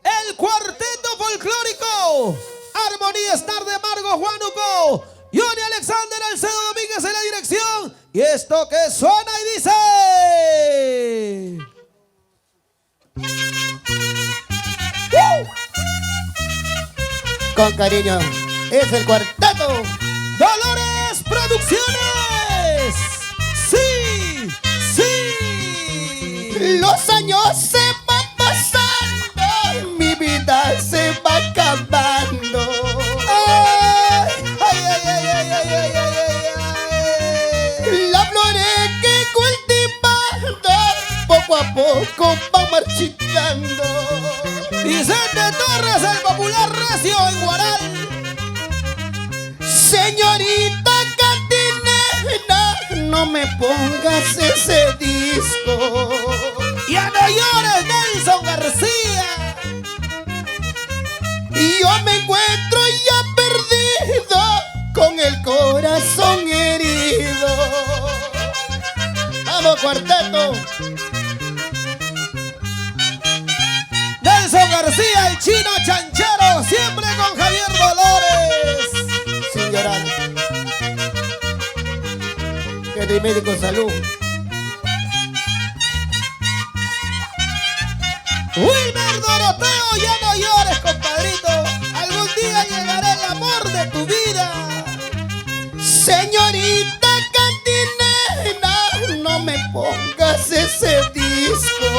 El cuarteto folclórico. Armonía Star de Margo Juanuco. Johnny Alexander Alcedo Domínguez en la dirección. Y esto que suena y dice... Con cariño, es el cuarteto Dolores Producciones. Sí, sí. Los años se van pasando, mi vida se va acabando. Ay, ay, ay, ay, ay, ay, ay, ay, ay. Las flores que cultivando poco a poco van marchitando. Vicente Torres, el popular recio en Guaral. Señorita cantinera, no me pongas ese disco. Ya no llores, Nelson García. Y yo me encuentro ya perdido, con el corazón herido. Vamos, cuarteto. Nelson García, el chino chanchero, siempre con Javier Dolores. Sin llorar. Que de médico salud. Wilmer Doroteo, ya no llores, compadrito. Algún día llegará el amor de tu vida. Señorita cantinera, no me pongas ese disco.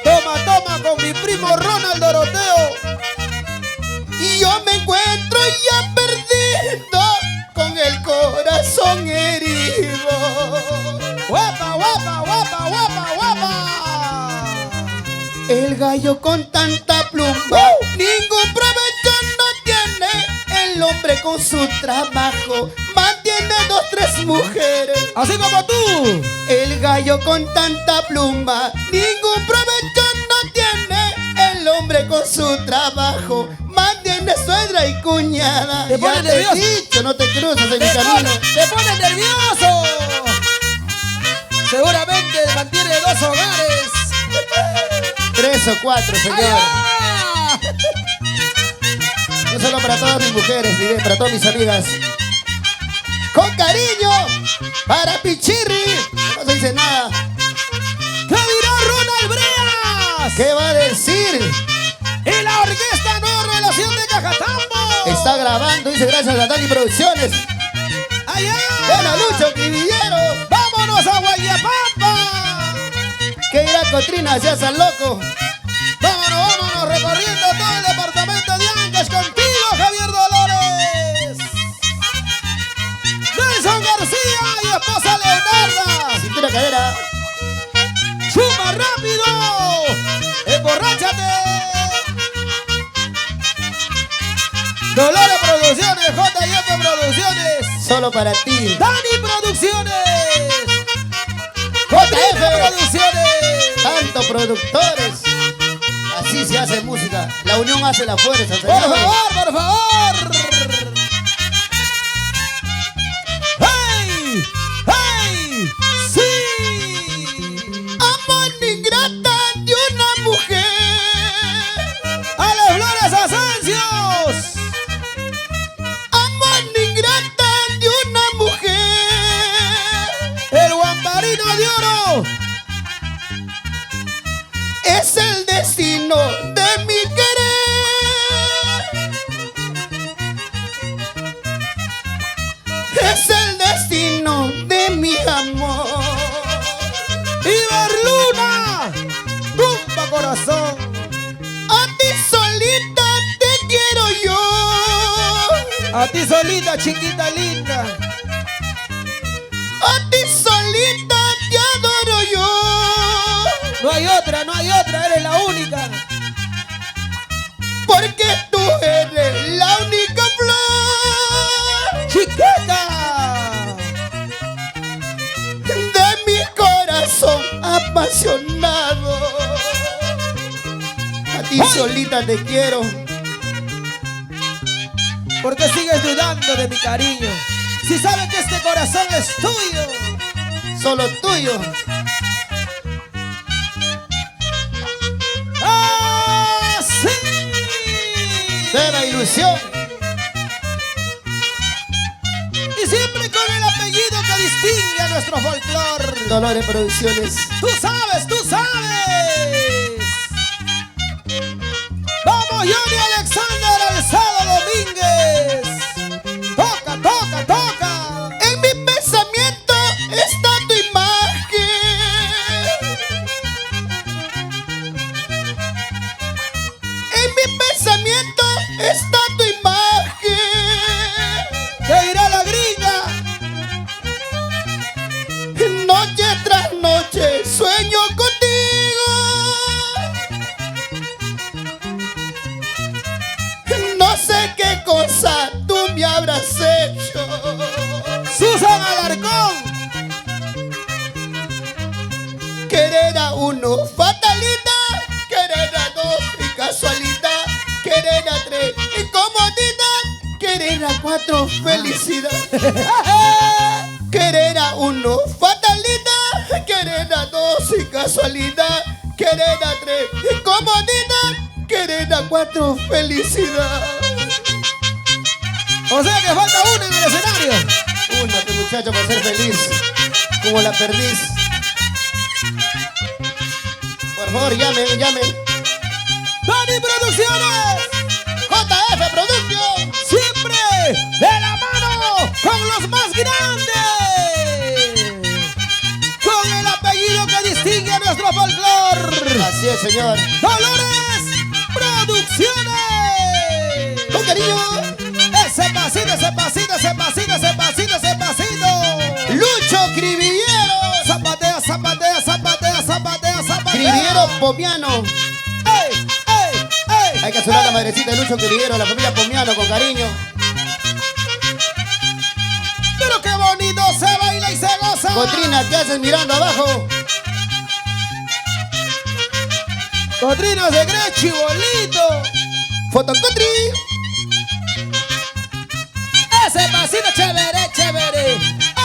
Toma, toma con mi primo Ronald Doroteo. Y yo me encuentro ya perdido, con el corazón herido. Guapa, guapa, guapa, guapa, guapa. El gallo con tanta pluma, ningún provecho no tiene. El hombre con su trabajo mantiene 2, 3 mujeres. Así como tú. El gallo con tanta pluma, ningún provecho no tiene. El hombre con su trabajo mantiene suegra y cuñada. Te pones nervioso. Dicho, no te cruzas en mi camino. Te pones nervioso. Seguramente mantiene 2 hogares. 3 o 4, señor. ¡Allá! No solo para todas mis mujeres, diré, para todas mis amigas. Con cariño, para Pichirri. No se dice nada. ¿Qué dirá Ronald Breas? ¿Qué va a decir? Y la orquesta Nueva Relación de Cajatambo. Está grabando, dice, gracias a Dani Producciones. ¡Allá! Buena Lucho, Cribillero. ¡Vámonos a Guayapampa! Que irá Cotrina, seas al loco. ¡Vámonos, vámonos! Recorriendo todo el departamento de Ancash contigo, Javier Dolores. Nelson García y esposa Leonarda. Cintura, cadera. ¡Chupa rápido! ¡Emborráchate! Dolores Producciones, JF Producciones, Solo para ti. Dani Producciones, JF Producciones. Tanto productores. Así se hace música. La unión hace la fuerza, Por señores. favor, por favor. ¡Hey! ¡Hey! ¡Sí! Amor ingrata de una mujer. ¡A las Flores Asencios! Amor ingrata de una mujer. ¡El Guamparino de Oro! Es el destino de mi querer. Es el destino de mi amor. ¡Iberluna! ¡Tumba corazón! A ti solita te quiero yo. A ti solita, chiquita linda. A ti solita te adoro yo. No hay otra, no hay otra, eres la única. Porque tú eres la única flor ¡Chiquita! de mi corazón apasionado. A ti solita te quiero. ¿Por qué sigues dudando de mi cariño? Si sabes que este corazón es tuyo. Solo tuyo. ¡Ah! Producción. Y siempre con el apellido que distingue a nuestro folclor. Dolores Producciones. Tú sabes, tú sabes. Vamos, Johnny Alexander Alzado Domínguez. Toca, toca, toca. En mi pensamiento está tu imagen. En mi pensamiento está tu imagen. ¿Qué dirá la gringa? Noche tras noche sueño contigo. No sé qué cosa tú me habrás hecho. Susan Alarcón. Querer a uno, fatalita. Querer a dos, y casualidad. Querer a tres, incomodidad. Querer a cuatro, felicidad. Querer a uno, fatalidad. Querer a dos, y casualidad. Querer a tres, incomodidad. Querer a cuatro, felicidad. O sea que falta una en el escenario. Una que muchacho para ser feliz, como la perdiz. Por favor, llamen, llamen. Dani Producciones. JF Producción. Siempre de la mano con los más grandes. Con el apellido que distingue a nuestro folclor. Así es, señor. Dolores Producciones. Con cariño. Ese pasito, ese pasito, ese pasito, ese pasito, ese pasito. Lucho Cribillero. Zapatea, zapatea, zapatea, zapatea, zapatea. Cribillero Pomiano. ¡Ey, ey, ey! Hay que saludar a la madrecita de Lucho Cribillero, la familia Pomiano, con cariño. Pero qué bonito se baila y se goza. Cotrina, ¿qué haces mirando abajo? Cotrina de Grechi, bolito. Fotocotri. Ese pasito chévere, chévere.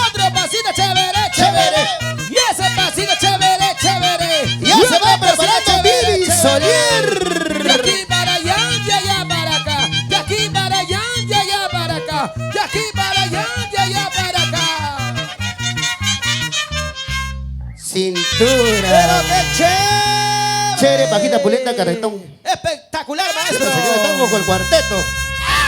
Otro pasito chévere, chévere. Y ese pasito chévere, chévere. Ya se va preparando Vivi Solier. De aquí para allá, de allá para acá. De aquí para allá, de allá para acá. De aquí para allá, de allá para acá. Cintura. Pero qué chévere. Chere, bajita, pulenta, carretón. Espectacular, maestro. Señor, estamos con el cuarteto.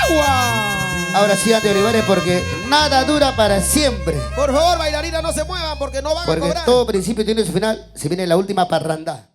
¡Agua! Ahora sí, ante Olivares, porque nada dura para siempre. Por favor, bailarinas, no se muevan porque no van a Porque cobrar. todo principio tiene su final. Se viene la última parranda.